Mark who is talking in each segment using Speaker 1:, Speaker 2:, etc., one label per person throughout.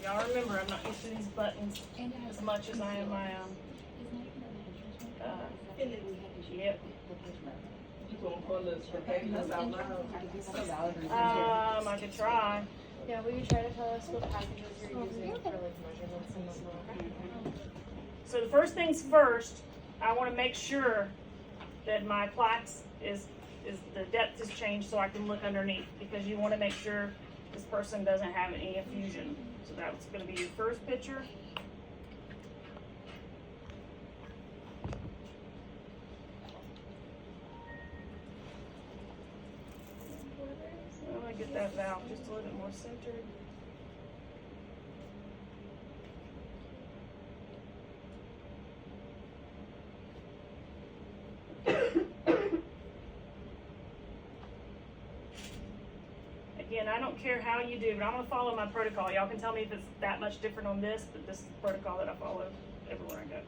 Speaker 1: Y'all remember, I'm not used to these buttons as much as I am my yep.
Speaker 2: You gonna pull us for packages out loud?
Speaker 1: I could try.
Speaker 3: Yeah, will you try to tell us what packages you're using for like measurements and whatnot?
Speaker 1: So the first things first, I want to make sure that my plaques is the depth is changed so I can look underneath, because you want to make sure this person doesn't have any effusion. So that's going to be your first picture. I'm going to get that valve just a little bit more centered. Again, I don't care how you do, but I'm going to follow my protocol. Y'all can tell me if it's that much different on this, but this is the protocol that I follow everywhere I go.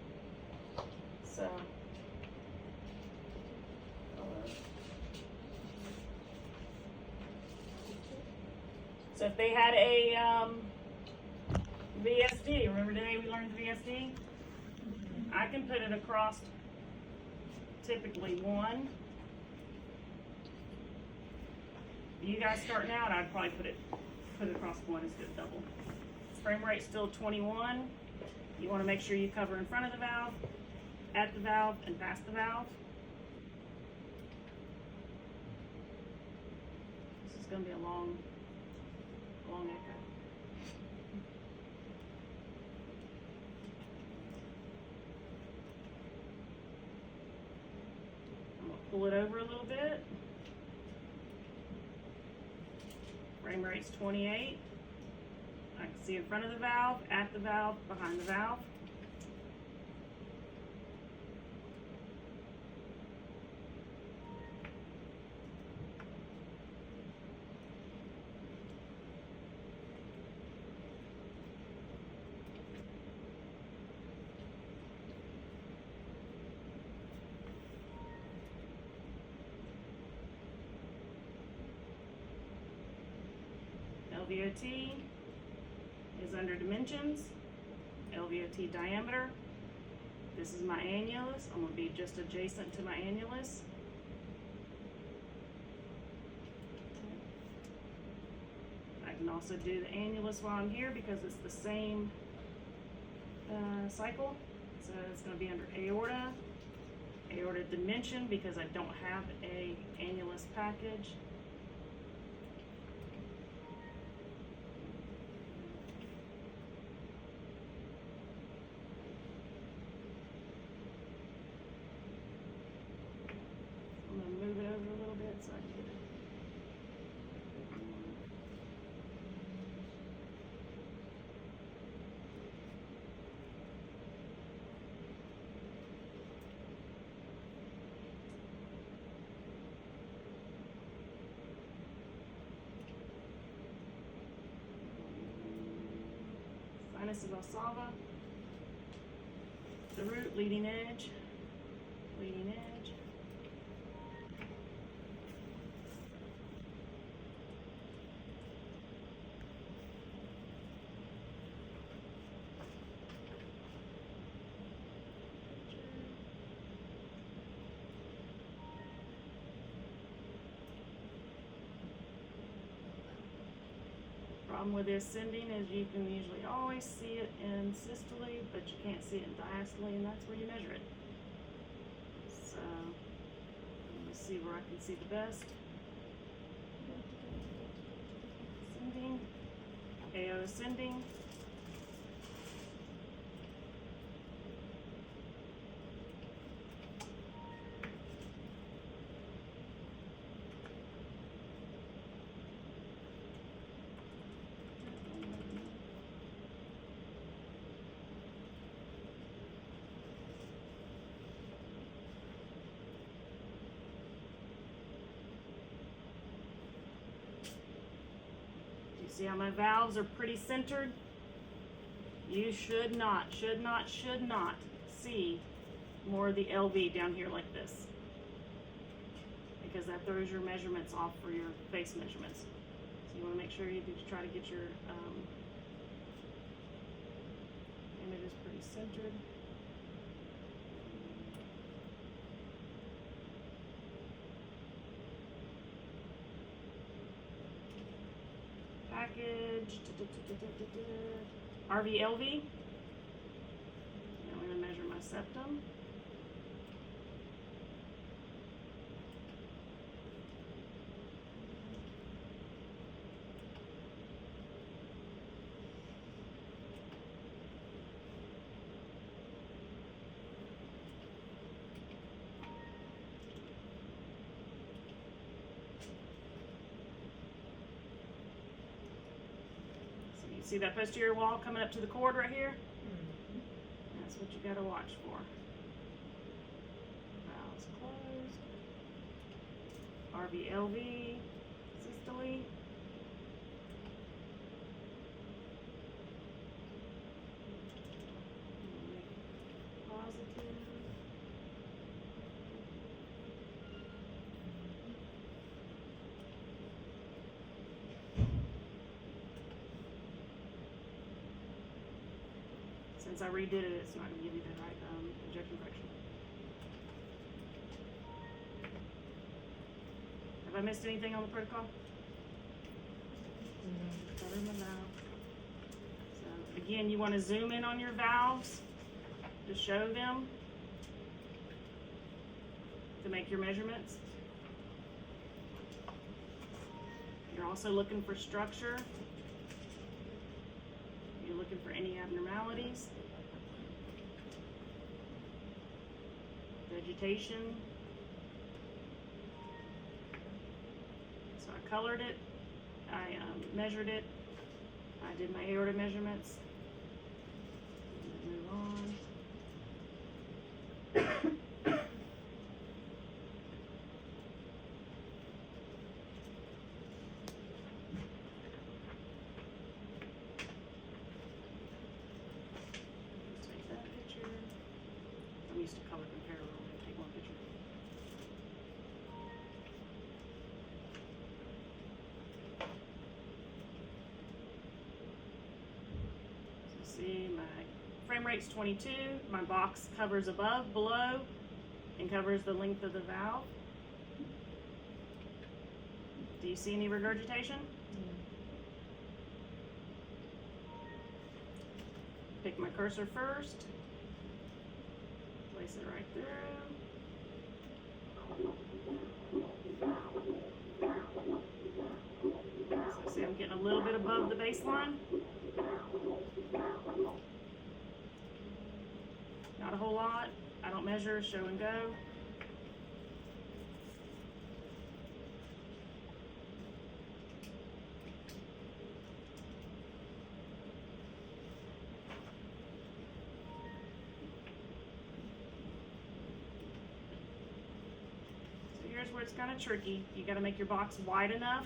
Speaker 1: So if they had a VSD, remember today we learned the VSD? I can put it across typically one. You guys starting out, I'd probably put it across one instead of double. Frame rate still 21. You want to make sure you cover in front of the valve, at the valve, and past the valve. This is going to be a long echo. I'm going to pull it over a little bit. Frame rate's 28. I can see in front of the valve, at the valve, behind the valve. LVOT is under dimensions, LVOT diameter. This is my annulus. I'm going to be just adjacent to my annulus. I can also do the annulus while I'm here because it's the same cycle. So it's going to be under aorta dimension because I don't have a annulus package. So I can get it. Sinus of Valsalva. The root, leading edge. Problem with the ascending is you can usually always see it in systole, but you can't see it in diastole, and that's where you measure it. So let me see where I can see the best. Ascending, AO ascending. See how my valves are pretty centered? You should not see more of the LV down here like this, because that throws your measurements off for your face measurements. you want to make sure you do try to get your images pretty centered. Package, RVLV. I'm going to measure my septum. See that posterior wall coming up to the cord right here? That's what you gotta watch for. Valves closed. RVLV systole. Positive. Since I redid it, it's not going to give you the right ejection fraction. Have I missed anything on the protocol? Cover my valve. So again, you want to zoom in on your valves to show them, to make your measurements. You're also looking for structure. You're looking for any abnormalities. Vegetation. So I colored it, I measured it, I did my aorta measurements. Move on. Take that picture. I'm used to color compare. I'll take one picture. So see, my frame rate's 22. My box covers above, below, and covers the length of the valve. Do you see any regurgitation? Pick my cursor first. Place it right through. So see, I'm getting a little bit above the baseline. Not a whole lot. I don't measure, show and go. Here's where it's kind of tricky. You got to make your box wide enough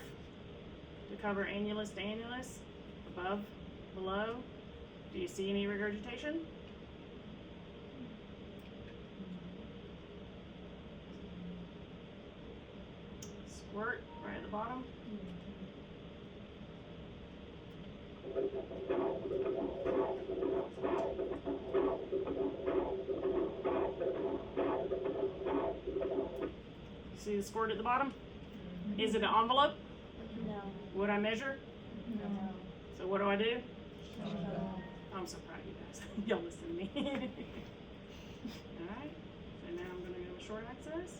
Speaker 1: to cover annulus to annulus, above, below. Do you see any regurgitation? Squirt right at the bottom. See the squirt at the bottom? Is it an envelope?
Speaker 3: No.
Speaker 1: Would I measure?
Speaker 3: No.
Speaker 1: So what do I do?
Speaker 3: No.
Speaker 1: I'm so proud of you guys. Y'all listen to me. Alright, so now I'm going to go with short access.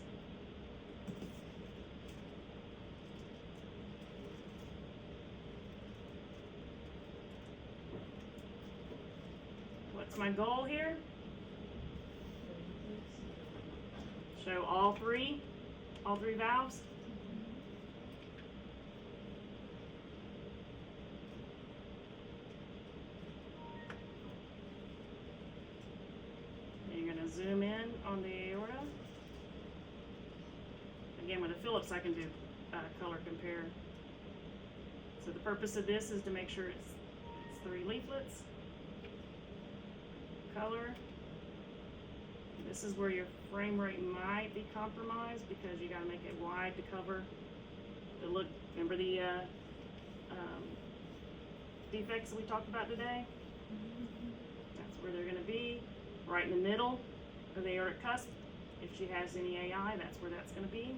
Speaker 1: What's my goal here? Show all three valves. And you're going to zoom in on the aorta. Again, with a Phillips, I can do color compare. So the purpose of this is to make sure it's 3 leaflets. Color. This is where your frame rate might be compromised because you got to make it wide to cover the look. Remember the defects that we talked about today. That's where they're gonna be, right in the middle of the aortic cusp. If she has any AI, that's where that's gonna be.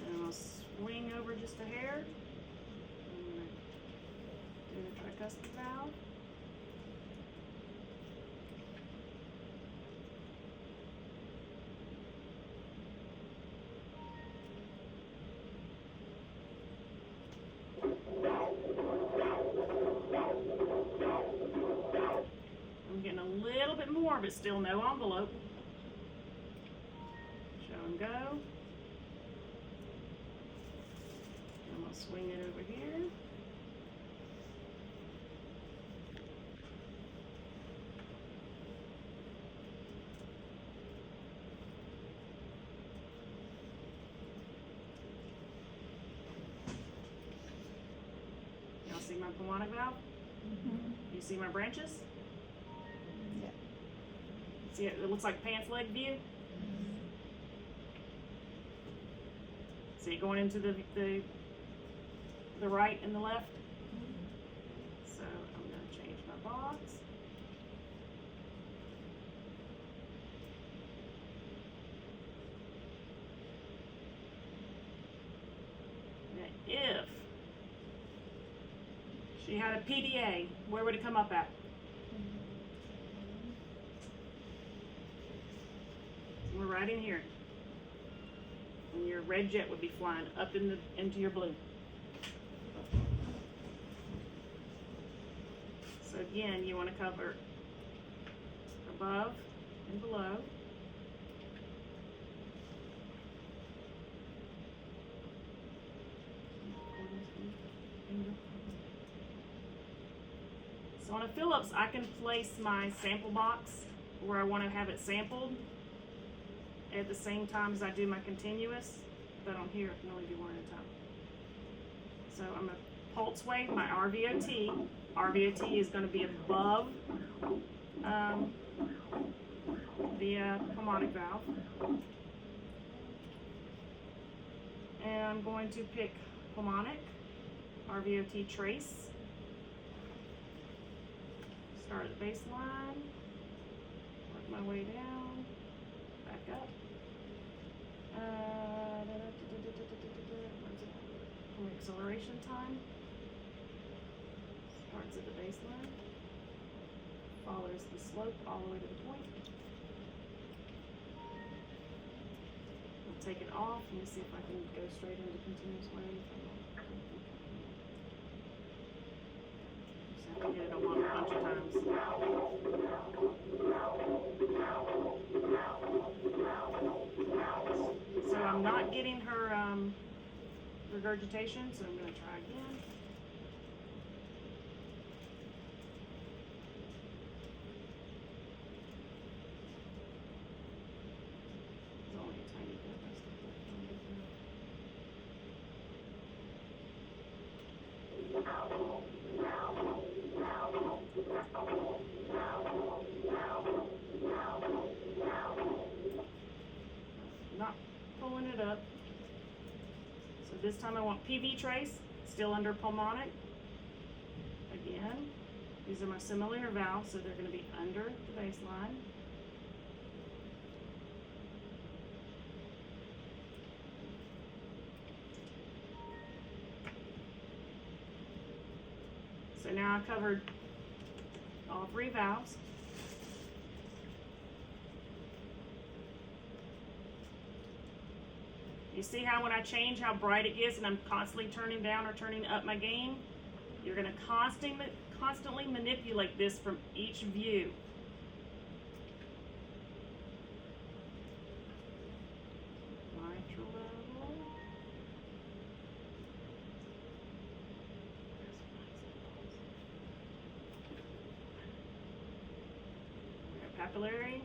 Speaker 1: And I'll swing over just a hair. I'm gonna do the tricuspid valve. I'm getting a little bit more, but still no envelope. Show and go. I'm gonna swing it over here. Y'all see my pulmonic valve? You see my branches?
Speaker 3: Yeah.
Speaker 1: See, it looks like pants leg view. See, going into the right and the left. So I'm gonna change my box. Now, if she had a PDA, where would it come up at? We're right in here. And your red jet would be flying up into your blue. So again, you want to cover above and below. So on a Phillips, I can place my sample box where I want to have it sampled at the same time as I do my continuous, but on here I can only do one at a time. So I'm going to pulse wave my RVOT. RVOT is going to be above the pulmonic valve. And I'm going to pick pulmonic, RVOT trace. Start at the baseline, work my way down, back up. Acceleration time starts at the baseline, follows the slope all the way to the point. I'll take it off. Let me see if I can go straight into continuous wave. So I can hit it a bunch of times. So I'm not getting her regurgitation, so I'm going to try again. It's only a tiny bit. Not pulling it up. So this time I want PV trace, still under pulmonic. Again, these are my similar valves, so they're going to be under the baseline. So now I've covered all three valves. You see how when I change how bright it gets and I'm constantly turning down or turning up my gain? You're going to constantly manipulate this from each view. Mitral level. Papillary.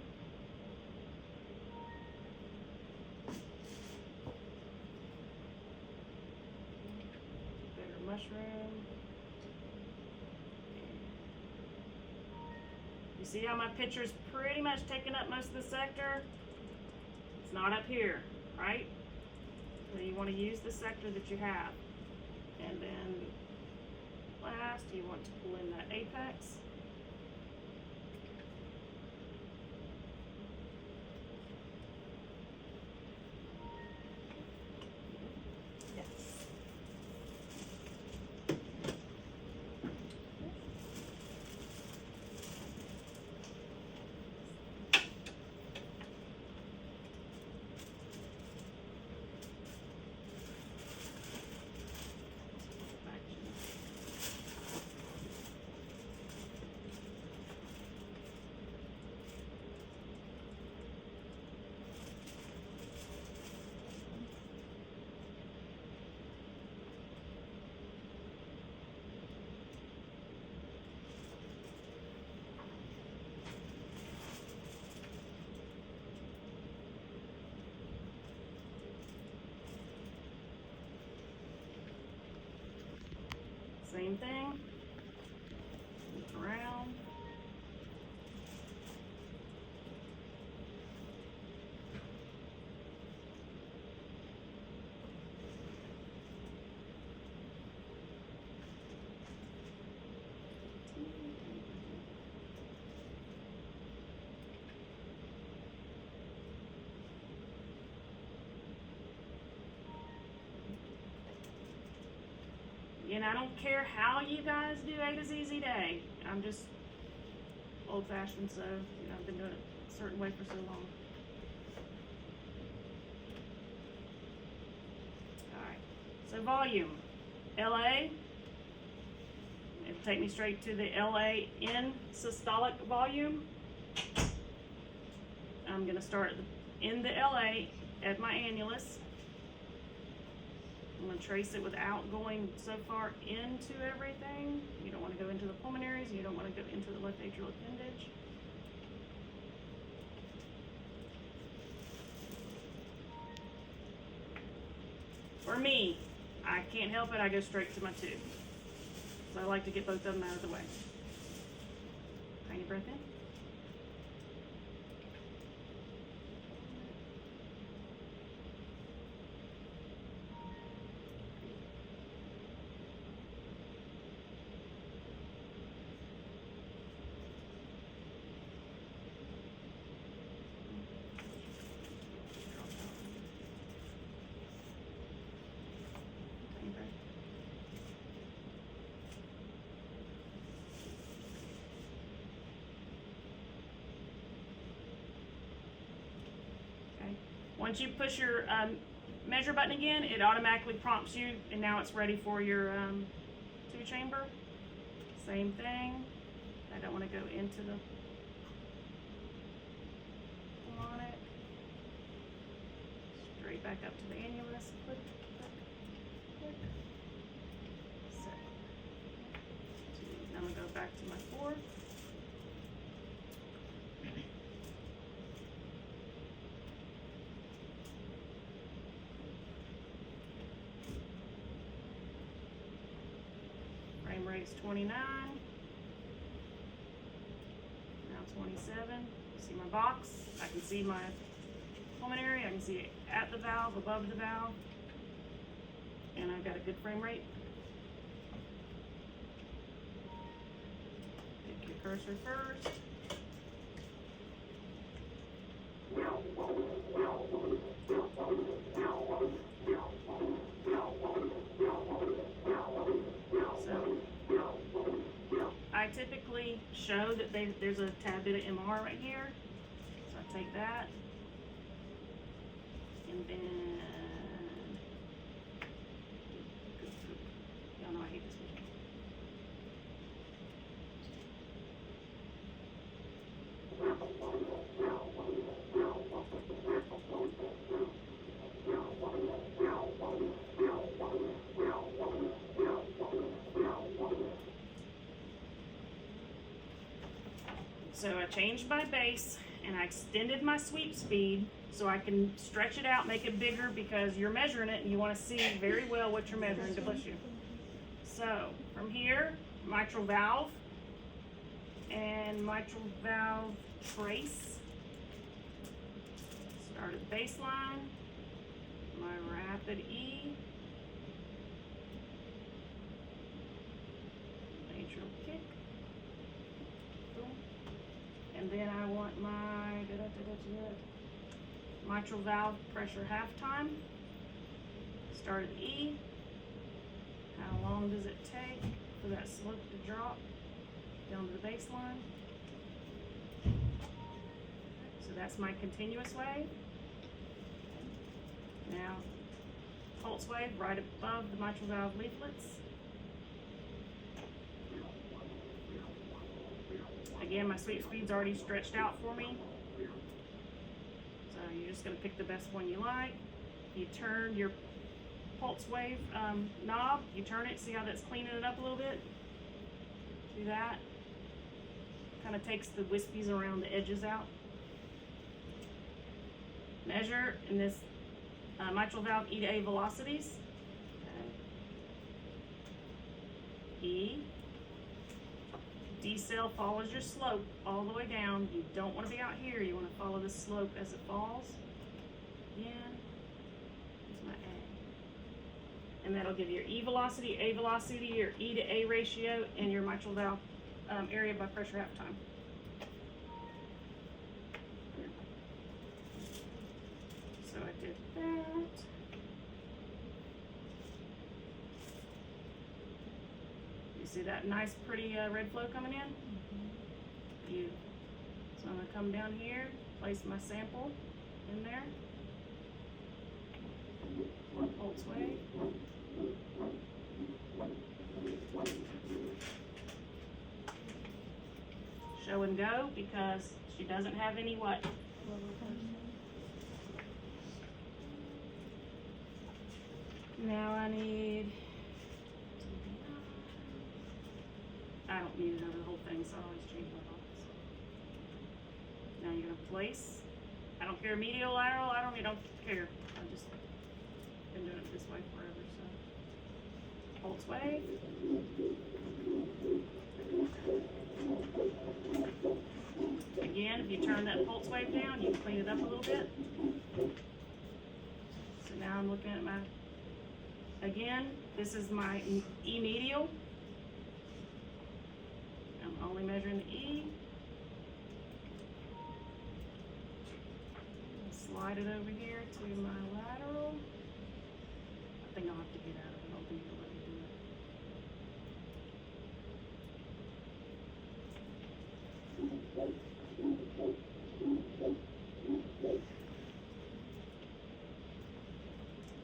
Speaker 1: Mushroom. You see how my picture's pretty much taking up most of the sector? It's not up here, right? So you want to use the sector that you have. And then last, you want to pull in that apex. Same thing. Loop around. And I don't care how you guys do A to Z day. I'm just old fashioned, so I've been doing it a certain way for so long. Alright, so volume. LA. It'll take me straight to the LA in systolic volume. I'm going to start in the LA at my annulus. I'm going to trace it without going so far into everything. You don't want to go into the pulmonaries. You don't want to go into the left atrial appendage. For me, I can't help it. I go straight to my tube. So I like to get both of them out of the way. Tiny breath in. Once you push your measure button again, it automatically prompts you, and now it's ready for your 2-chamber. Same thing. I don't want to go into the pulmonic. Straight back up to the annulus. Click, click, click. Set. Now I'm going to go back to my 4th. Frame rate's 29. Now 27. See my box. I can see my pulmonary. I can see it at the valve, above the valve. And I've got a good frame rate. Pick your cursor first. I typically show that there's a tad bit of MR right here. So I take that. And then, y'all know I hate this vision. So I changed my base and I extended my sweep speed so I can stretch it out, make it bigger, because you're measuring it and you want to see very well what you're measuring to push you. So from here, mitral valve and mitral valve trace. Start at baseline, my rapid E, lateral kick, boom. And then I want my mitral valve pressure half time. Start at E. How long does it take for that slope to drop down to the baseline? So that's my continuous wave. Now, pulse wave right above the mitral valve leaflets. Again, my sweep speed's already stretched out for me. So you're just gonna pick the best one you like. You turn your pulse wave knob, you turn it, see how that's cleaning it up a little bit? Do that. Kind of takes the wispies around the edges out. Measure in this mitral valve E to A velocities. Okay. E. Decel follows your slope all the way down. You don't want to be out here. You want to follow the slope as it falls. Again. Here's my A. And that'll give you your E velocity, A velocity, your E to A ratio, and your mitral valve area by pressure half time. So I did that. You see that nice, pretty red flow coming in? Beautiful. So I'm going to come down here, place my sample in there. Pulse wave. Show and go because she doesn't have any what? Now I need, I don't need it over the whole thing, so I always change my box. Now you're gonna place, I don't care medial, lateral, I don't care. I've just been doing it this way forever, so. Pulse wave. Again, if you turn that pulse wave down, you can clean it up a little bit. So now I'm looking at my, again, this is my E medial. I'm only measuring the E. Slide it over here to my lateral. I think I'll have to get out of it. I don't think it'll let me do it.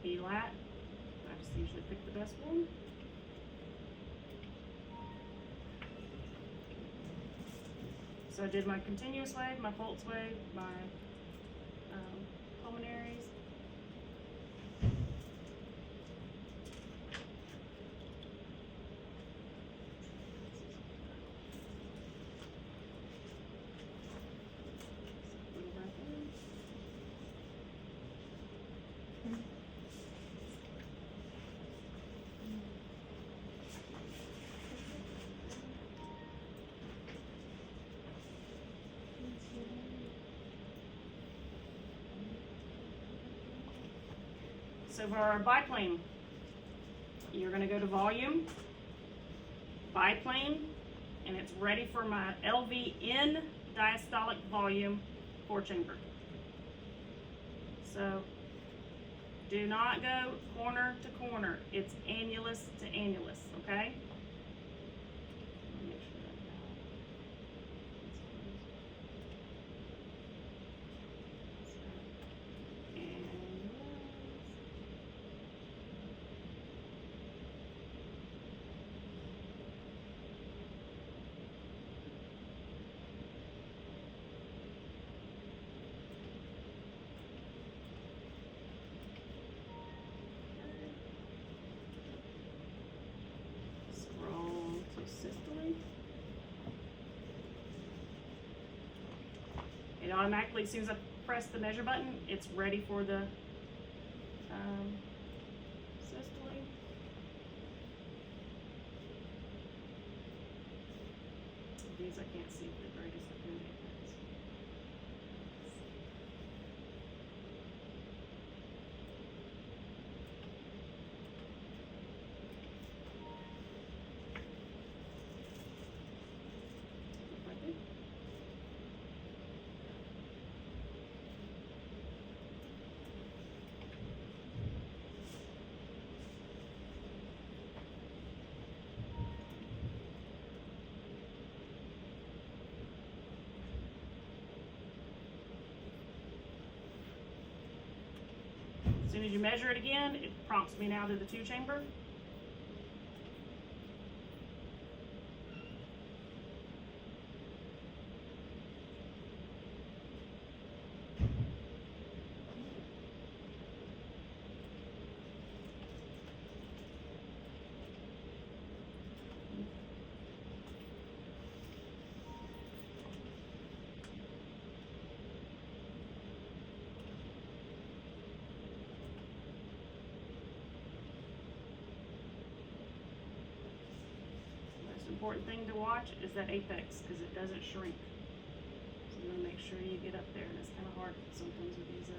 Speaker 1: E-lat. I just usually pick the best one. So I did my continuous wave, my pulse wave, my pulmonaries. So for our biplane, you're going to go to volume, biplane, and it's ready for my LV diastolic volume 4-chamber. So do not go corner to corner. It's annulus to annulus, okay? Make sure that it automatically, as soon as I press the measure button, it's ready for the systole. These I can't see the greatest of soon as you measure it again, it prompts me now to the 2 chamber. Important thing to watch is that apex, because it doesn't shrink. So you want to make sure you get up there, and it's kind of hard sometimes with these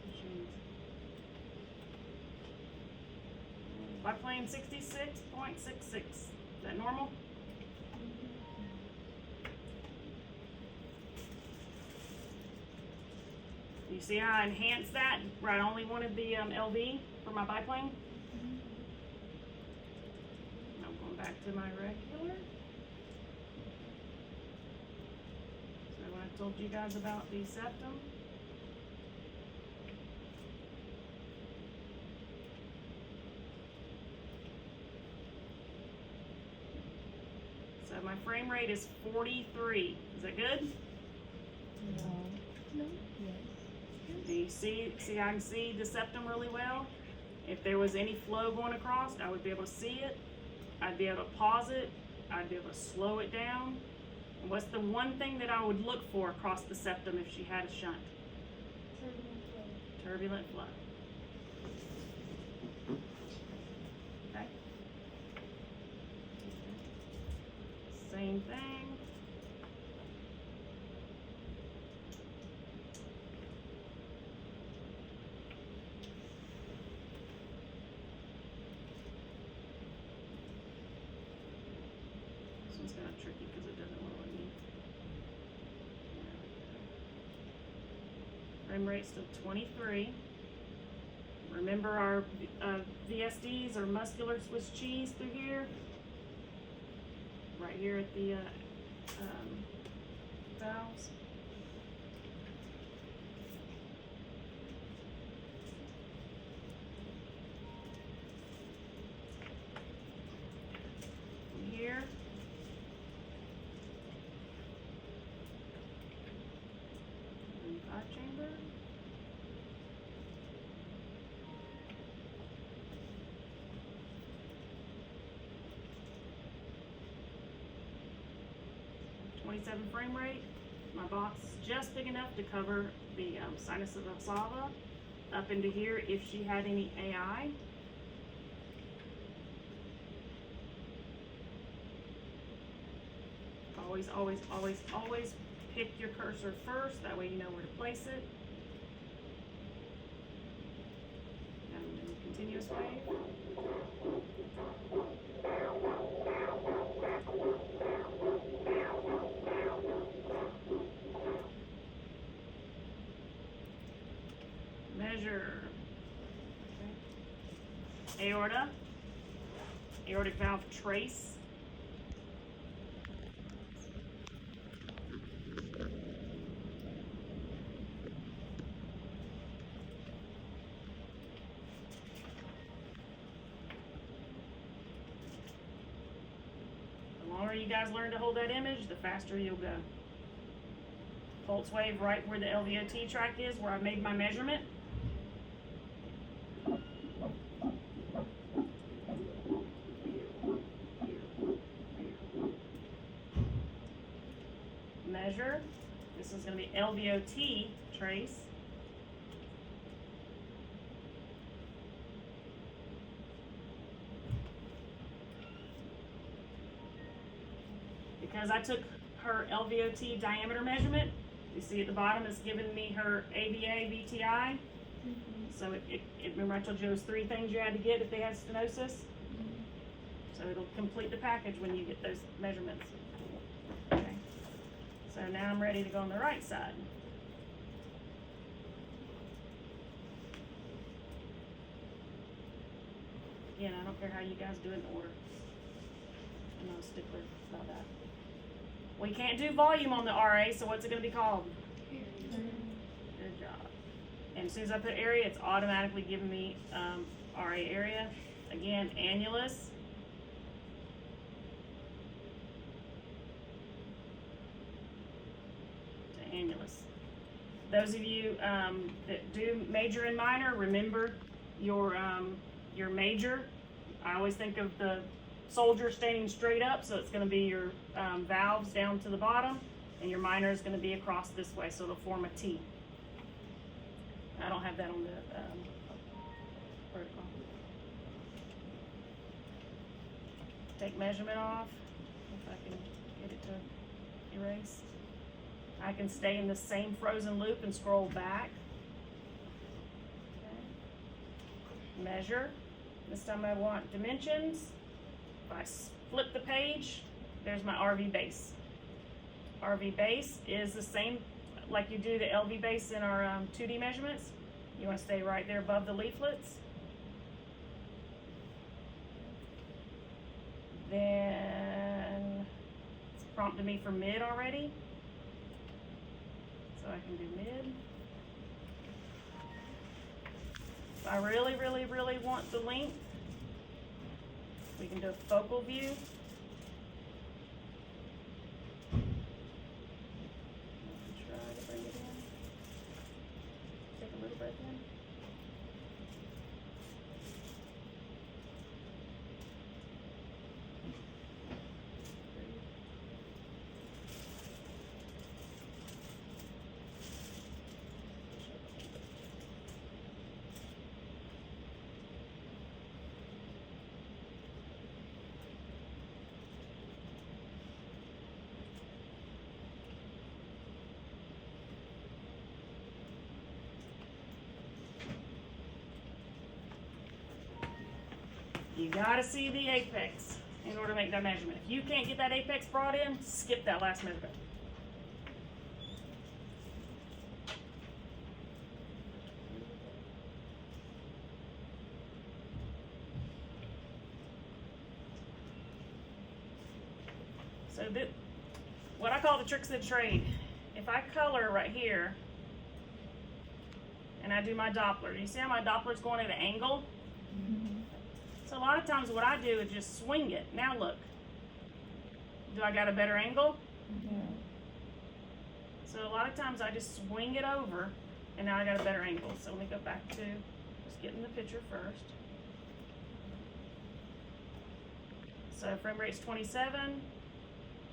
Speaker 1: machines. Biplane 66.66. Is that normal? You see how I enhanced that? Where I only wanted the LV for my biplane. Now I'm going back to my regular. Told you guys about the septum. So my frame rate is 43. Is that good?
Speaker 4: No. Yes.
Speaker 1: Do you see I can see the septum really well? If there was any flow going across, I would be able to see it. I'd be able to pause it. I'd be able to slow it down. What's the one thing that I would look for across the septum if she had a shunt? Turbulent flow. Okay. Same thing. This one's kind of tricky because it doesn't want to let me. Frame rate's still 23. Remember our VSDs or muscular Swiss cheese through here? Right here at the valves. From here. And 5 chamber. .27 frame rate. My box is just big enough to cover the sinus of Valsalva up into here if she had any AI. Always, always, always, always pick your cursor first. That way you know where to place it. And then continuous wave. Measure. Okay. Aorta. Aortic valve trace. The longer you guys learn to hold that image, the faster you'll go. Pulse wave right where the LVOT track is, where I made my measurement. Measure. This is going to be LVOT trace. Because I took her LVOT diameter measurement, you see at the bottom it's giving me her AVA VTI. So remember I told you those 3 things you had to get if they had stenosis? So it'll complete the package when you get those measurements. Okay. So now I'm ready to go on the right side. Again, I don't care how you guys do it in order. I'm not a stickler about that. We can't do volume on the RA, so what's it going to be called? Good job. And as soon as I put area, it's automatically giving me, RA area. Again, annulus. To annulus. Those of you, that do major and minor, remember your major. I always think of the soldier standing straight up, so it's gonna be your, valves down to the bottom, and your minor is gonna be across this way, so it'll form a T. I don't have that on the, protocol. Take measurement off, if I can get it to erase. I can stay in the same frozen loop and scroll back. Okay. Measure. This time I want dimensions. If I flip the page, there's my RV base. RV base is the same like you do the LV base in our 2D measurements. You want to stay right there above the leaflets. Then it's prompted me for mid already. So I can do mid. If I really, really, really want the length, we can do a focal view. Try to bring it in. Take a little breath in. You gotta see the apex in order to make that measurement. If you can't get that apex brought in, skip that last measurement. So what I call the tricks of the trade. If I color right here, and I do my Doppler, you see how my Doppler's going at an angle? So a lot of times what I do is just swing it. Now look. Do I got a better angle?
Speaker 2: Yeah.
Speaker 1: So a lot of times I just swing it over, and now I got a better angle. So let me go back to just getting the picture first. So frame rate's 27.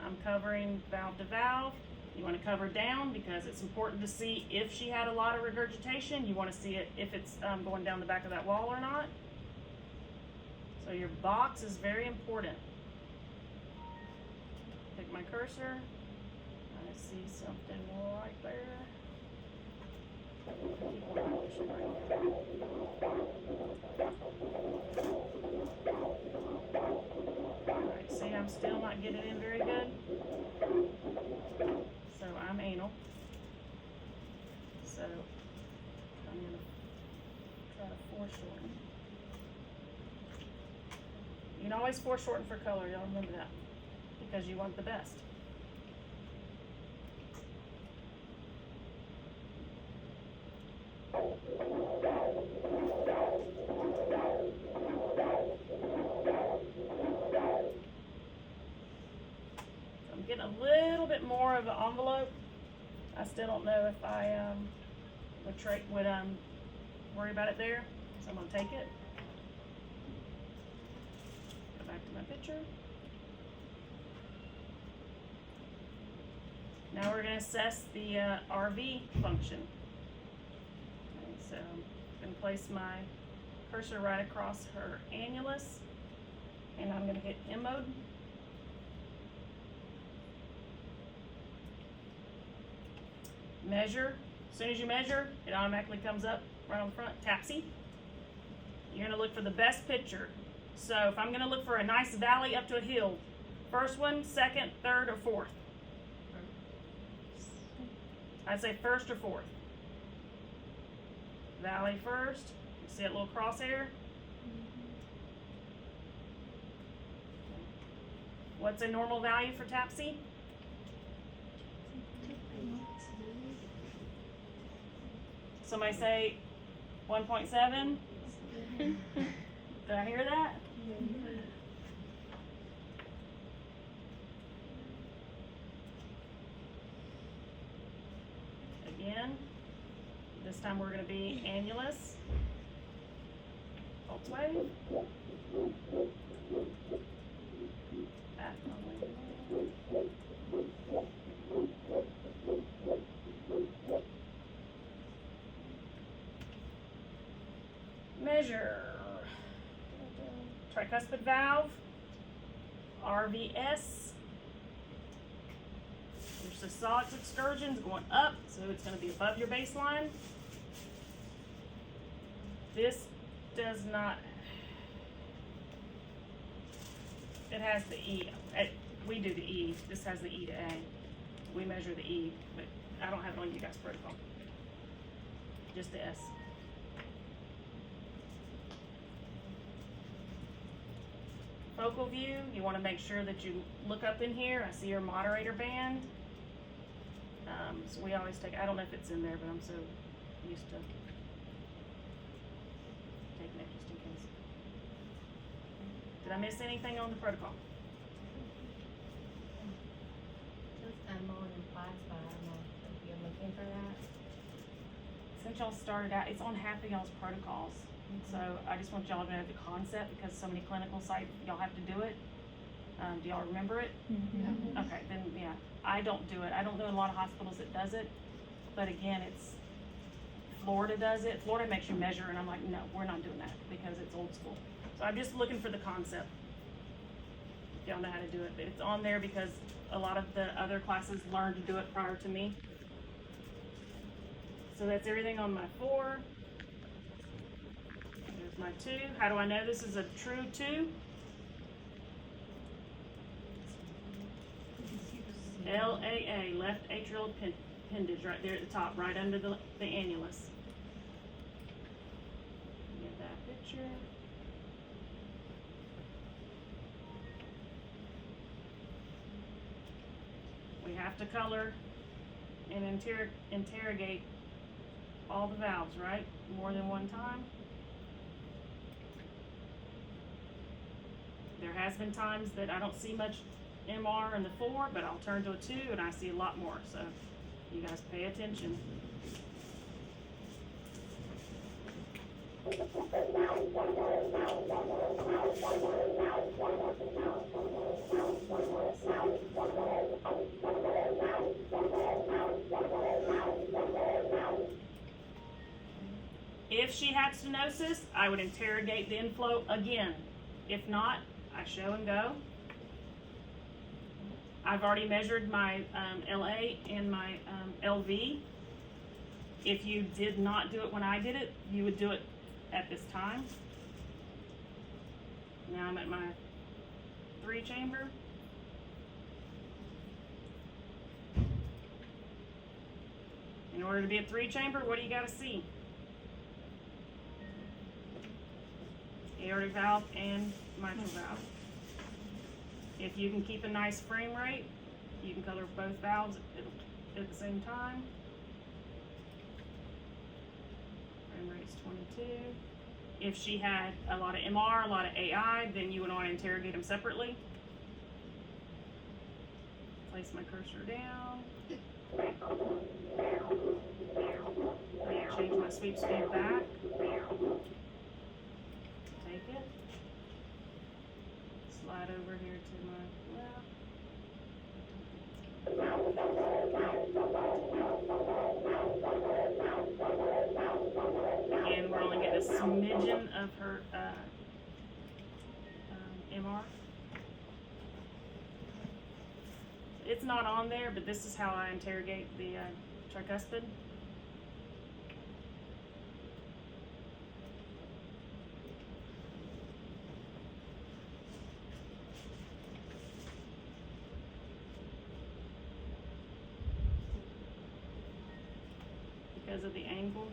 Speaker 1: I'm covering valve to valve. You want to cover down because it's important to see if she had a lot of regurgitation. You want to see it if it's going down the back of that wall or not. So your box is very important. Take my cursor. I see something right there. Keep my cursor right there. Alright, see I'm still not getting in very good. So I'm anal. So I'm going to try to foreshorten. You can always foreshorten for color, y'all remember that, because you want the best. I'm getting a little bit more of an envelope. I still don't know if I would worry about it there, so I'm gonna take it. Back to my picture. Now we're going to assess the RV function. Okay, so I'm going to place my cursor right across her annulus, and I'm going to hit M mode. Measure. As soon as you measure, it automatically comes up right on the front. TAPSE. You're going to look for the best picture. So if I'm going to look for a nice valley up to a hill, first one, second, third, or fourth? I'd say first or fourth. Valley first. You see that little crosshair? What's a normal value for TAPSE? Somebody say 1.7? Did I hear that? Again, this time we're gonna be annulus. Pulse wave. Back only. Measure. Tricuspid valve. RVS. There's systolic excursions going up, so it's going to be above your baseline. This does not. It has the E. We do the E. This has the E to A. We measure the E, but I don't have it on you guys' protocol. Just the S. Focal view, you want to make sure that you look up in here. I see your moderator band. So we always take, I don't know if it's in there, but I'm so used to taking it just in case. Did I miss anything on the protocol?
Speaker 3: Since I'm on in class, but I don't know if you're looking for that.
Speaker 1: Since y'all started out, it's on half of y'all's protocols. So I just want y'all to know the concept because so many clinical sites, y'all have to do it. Do y'all remember it?
Speaker 3: Mm-hmm.
Speaker 1: Okay, then yeah, I don't do it. I don't know a lot of hospitals that does it, but again, it's Florida does it. Florida makes you measure, and I'm like, no, we're not doing that because it's old school. So I'm just looking for the concept. If y'all know how to do it, but it's on there because a lot of the other classes learned to do it prior to me. So that's everything on my 4. There's my 2. How do I know this is a true 2? LAA, left atrial appendage, right there at the top, right under the annulus. Get that picture. We have to color and interrogate all the valves, right? More than one time. There has been times that I don't see much MR in the 4, but I'll turn to a 2 and I see a lot more. So you guys pay attention. If she had stenosis, I would interrogate the inflow again. If not, I show and go. I've already measured my LA and my LV. If you did not do it when I did it, you would do it at this time. Now I'm at my 3 chamber. In order to be a 3 chamber, what do you got to see? Aortic valve and mitral valve. If you can keep a nice frame rate, you can color both valves at the same time. Frame rate's 22. If she had a lot of MR, a lot of AI, then you would want to interrogate them separately. Place my cursor down. Change my sweep speed back. Take it. Slide over here to my left. And we're only getting a smidgen of her MR. It's not on there, but this is how I interrogate the tricuspid. Because of the angle.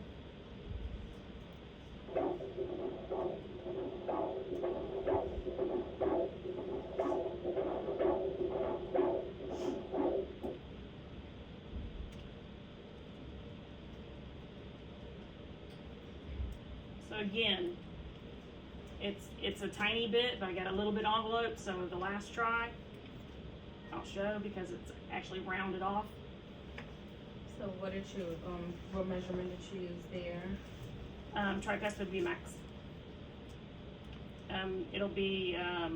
Speaker 1: So again, it's a tiny bit, but I got a little bit envelope, so the last try, I'll show because it's actually rounded off.
Speaker 4: So what did you, what measurement did you use there?
Speaker 1: Tricuspid VMAX. It'll be, well,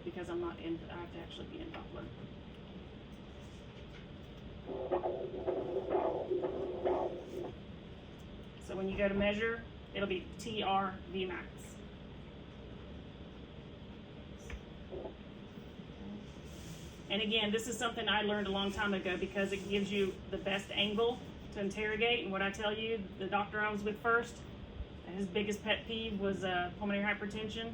Speaker 1: because I'm not in, I have to actually be in Doppler. So when you go to measure, it'll be TR VMAX. And again, this is something I learned a long time ago because it gives you the best angle to interrogate. And what I tell you, the doctor I was with first, his biggest pet peeve was pulmonary hypertension.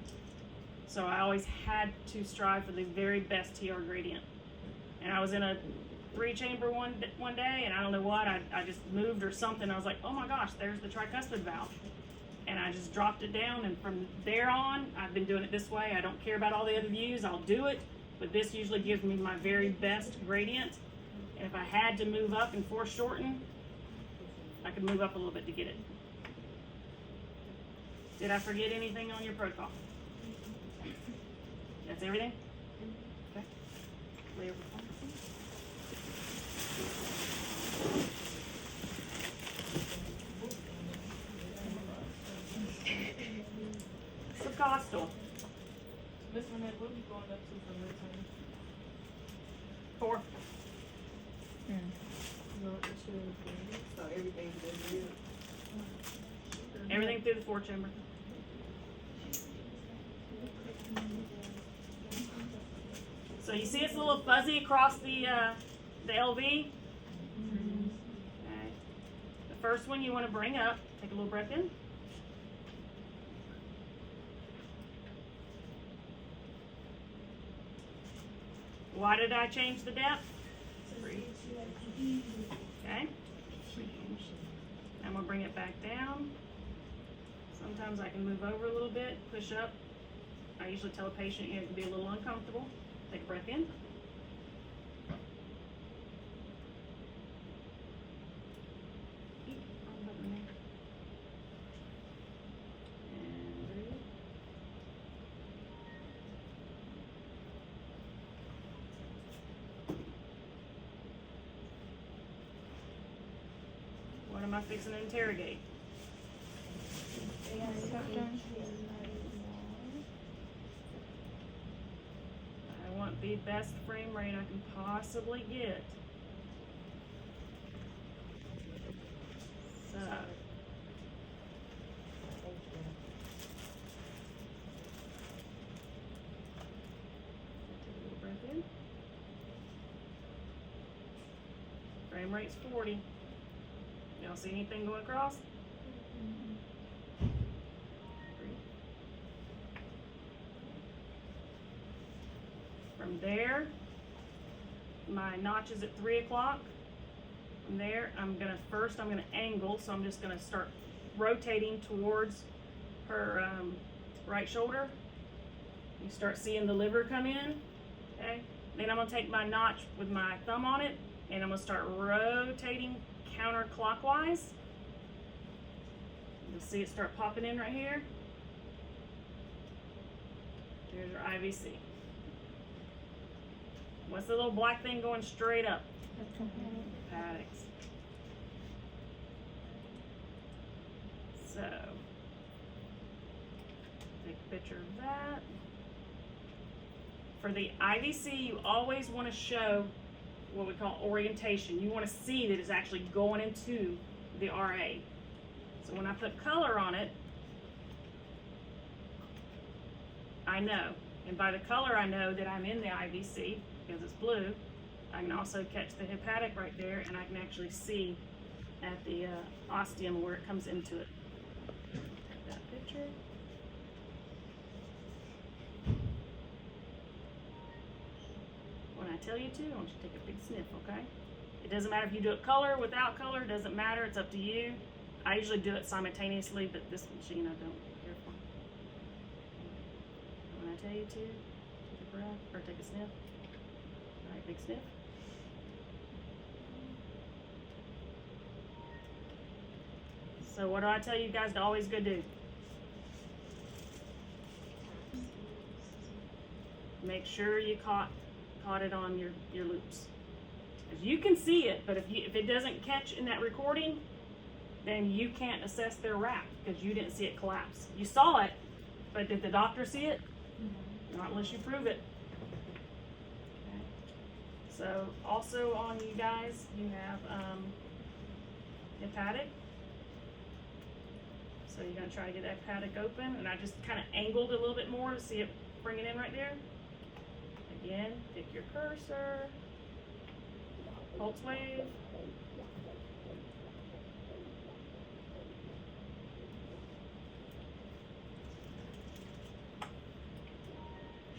Speaker 1: So I always had to strive for the very best TR gradient. And I was in a 3-chamber one day, and I don't know what, I just moved or something. I was like, oh my gosh, there's the tricuspid valve. And I just dropped it down, and from there on, I've been doing it this way. I don't care about all the other views, I'll do it, but this usually gives me my very best gradient. And if I had to move up and foreshorten, I could move up a little bit to get it. Did I forget anything on your protocol? That's everything? Okay. Lay over. Subcostal.
Speaker 2: Miss Renee, what are you going up to for midterm?
Speaker 1: 4.
Speaker 4: No, it should
Speaker 2: So everything's been good.
Speaker 1: Everything through the 4-chamber. So you see it's a little fuzzy across the LV. Okay. The first one you want to bring up. Take a little breath in. Why did I change the depth? Okay. I'm gonna bring it back down. Sometimes I can move over a little bit, push up. I usually tell a patient you can be a little uncomfortable. Take a breath in. And breathe. What am I fixing to interrogate? I want the best frame rate I can possibly get. So. Take a little breath in. Frame rate's 40. Y'all see anything going across? From there, my notch is at 3 o'clock. From there, I'm gonna angle, so I'm just gonna start rotating towards her right shoulder. You start seeing the liver come in, okay? Then I'm gonna take my notch with my thumb on it, and I'm gonna start rotating counterclockwise. You'll see it start popping in right here. Here's your IVC. What's the little black thing going straight up? Hepatic's. So, take a picture of that. For the IVC, you always want to show what we call orientation. You want to see that it's actually going into the RA. So when I put color on it, I know. And by the color, I know that I'm in the IVC because it's blue. I can also catch the hepatic right there, and I can actually see at the ostium where it comes into it. Take that picture. When I tell you to, I want you to take a big sniff, okay? It doesn't matter if you do it color, without color, it doesn't matter, it's up to you. I usually do it simultaneously, but this machine I don't. Be careful. When I tell you to, take a breath, or take a sniff. All right, big sniff. So what do I tell you guys to always go do? Make sure you caught it on your loops. 'Cause you can see it, but if it doesn't catch in that recording, then you can't assess their wrap because you didn't see it collapse. You saw it, but did the doctor see it? Not unless you prove it. Okay. So also on you guys, you have hepatic. So you're gonna try to get that hepatic open, and I just kind of angled a little bit more to see it bring it in right there. Again, pick your cursor, pulse wave.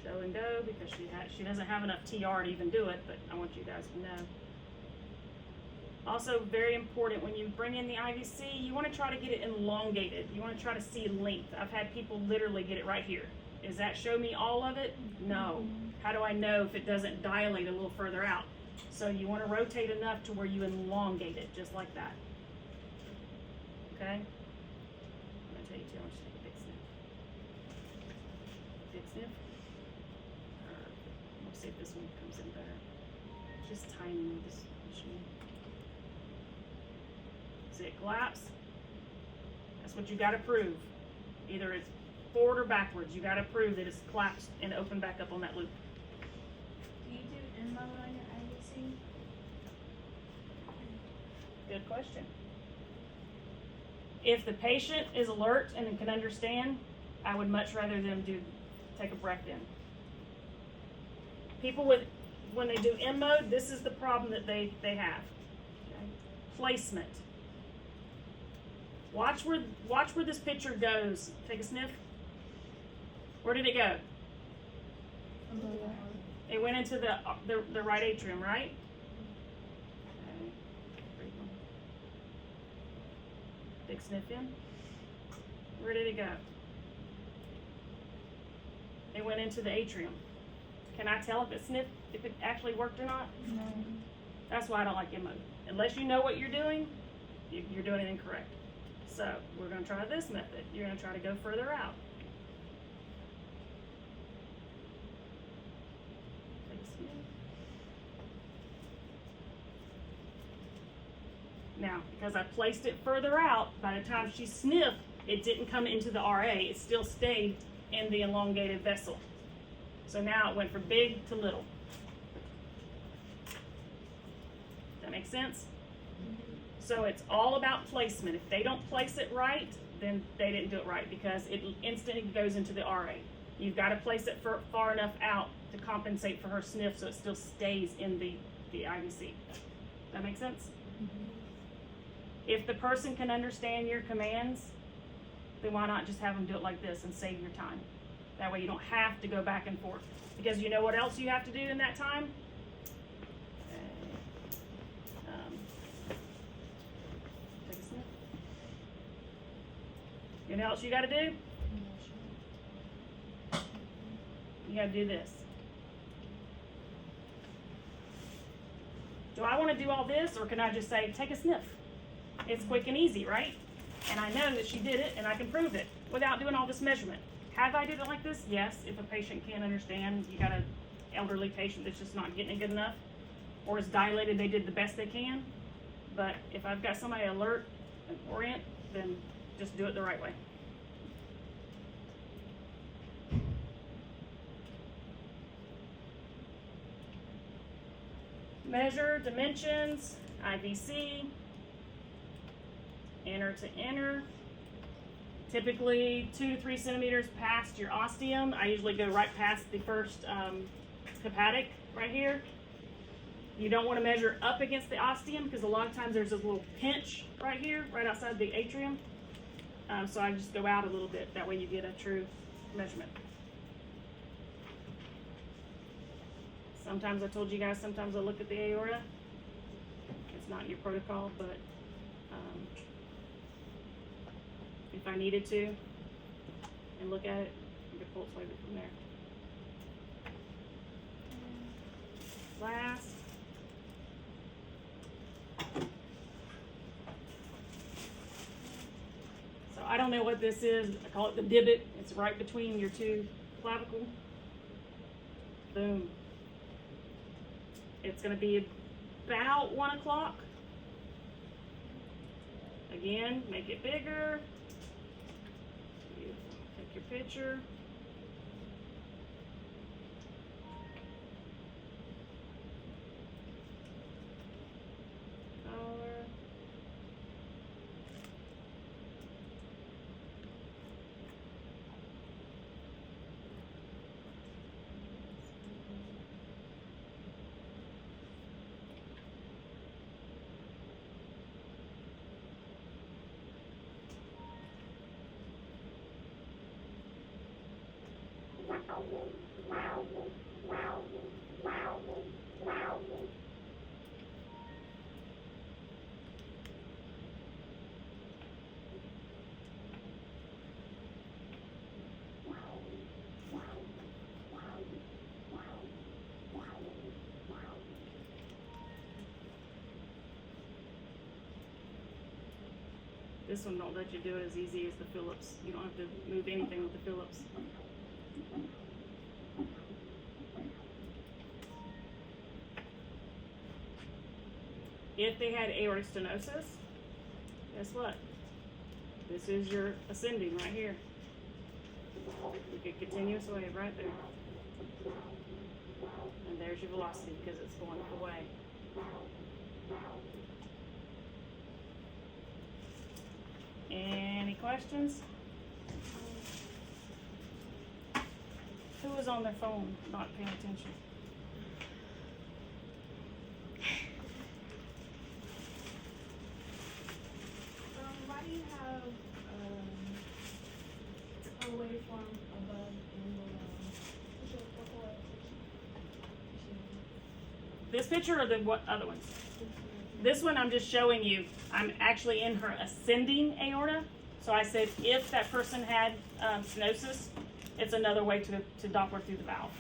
Speaker 1: Show and go because she doesn't have enough TR to even do it, but I want you guys to know. Also very important, when you bring in the IVC, you want to try to get it elongated. You want to try to see length. I've had people literally get it right here. Does that show me all of it? No. How do I know if it doesn't dilate a little further out? So you want to rotate enough to where you elongate it, just like that. Okay? I'm going to tell you too, I'm just take a big sniff. Big sniff. We'll see if this one comes in better. It's just tiny with this machine. See it collapse? That's what you got to prove. Either it's forward or backwards. You got to prove that it's collapsed and opened back up on that loop.
Speaker 4: Do you do InMode on your IVC?
Speaker 1: Good question. If the patient is alert and can understand, I would much rather them take a breath in. People when they do M mode, this is the problem that they have. Okay? Placement. Watch where this picture goes. Take a sniff. Where did it go? It went into the right atrium, right? Okay. Big sniff in. Where did it go? It went into the atrium. Can I tell if it actually worked or not?
Speaker 4: No.
Speaker 1: That's why I don't like M mode. Unless you know what you're doing, you're doing it incorrect. So we're going to try this method. You're going to try to go further out. Take a sniff. Now, because I placed it further out, by the time she sniffed, it didn't come into the RA. It still stayed in the elongated vessel. So now it went from big to little. That makes sense? So it's all about placement. If they don't place it right, then they didn't do it right because it instantly goes into the RA. You've got to place it far enough out to compensate for her sniff so it still stays in the IVC. That make sense? If the person can understand your commands, then why not just have them do it like this and save your time? That way you don't have to go back and forth. Because you know what else you have to do in that time? Take a sniff. You know what else you got to do? You got to do this. Do I want to do all this, or can I just say, take a sniff? It's quick and easy, right? And I know that she did it, and I can prove it without doing all this measurement. Have I did it like this? Yes. If a patient can't understand, you got an elderly patient that's just not getting it good enough, or is dilated, they did the best they can. But if I've got somebody alert and orient, then just do it the right way. Measure dimensions, IVC, inner to inner. Typically 2 to 3 centimeters past your ostium. I usually go right past the first hepatic right here. You don't want to measure up against the ostium because a lot of times there's a little pinch right here, right outside the atrium. So I just go out a little bit. That way you get a true measurement. Sometimes I told you guys, sometimes I look at the aorta. It's not your protocol, but if I needed to and look at it, you could pulse wave it from there. Last. I don't know what this is. I call it the divot. It's right between your two clavicle. Boom. It's gonna be about 1 o'clock. Again, make it bigger. Beautiful. Take your picture. Color. This one don't let you do it as easy as the Phillips. You don't have to move anything with the Phillips. If they had aortic stenosis, guess what? This is your ascending right here. You get continuous wave right there. And there's your velocity because it's going away. Any questions? Who was on their phone not paying attention?
Speaker 4: Why do you have, away from above and below?
Speaker 1: This picture or the what other ones? This one I'm just showing you. I'm actually in her ascending aorta. So I said if that person had stenosis, it's another way to Doppler through the valve.